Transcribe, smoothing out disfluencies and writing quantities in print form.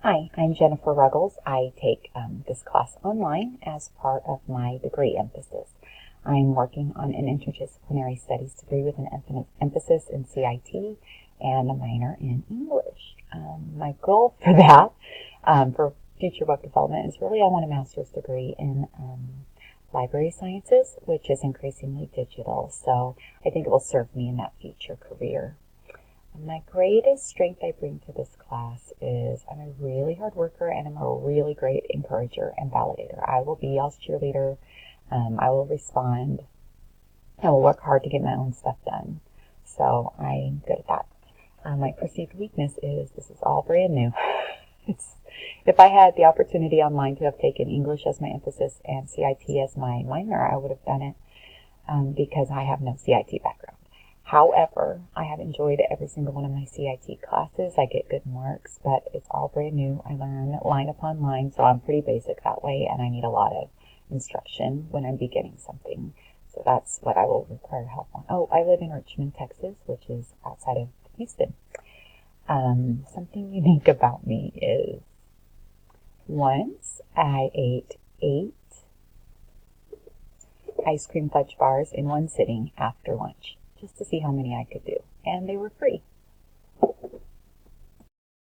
Hi, I'm Jennifer Ruggles. I take this class online as part of my degree emphasis. I'm working on an interdisciplinary studies degree with an emphasis in CIT and a minor in English. My goal for that, for future book development, is really I want a master's degree in library sciences, which is increasingly digital. So I think it will serve me in that future career. My greatest strength I bring to this class is I'm a really hard worker and I'm a really great encourager and validator. I will be y'all's cheerleader. I will respond. I will work hard to get my own stuff done. So I'm good at that. My perceived weakness is this is all brand new. If I had the opportunity online to have taken English as my emphasis and CIT as my minor, I would have done it because I have no CIT background. However, I have enjoyed every single one of my CIT classes. I get good marks, but it's all brand new. I learn line upon line, so I'm pretty basic that way, and I need a lot of instruction when I'm beginning something. So that's what I will require help on. Oh, I live in Richmond, Texas, which is outside of Houston. Something unique about me is once I ate 8 ice cream fudge bars in one sitting after lunch, just to see how many I could do. And they were free.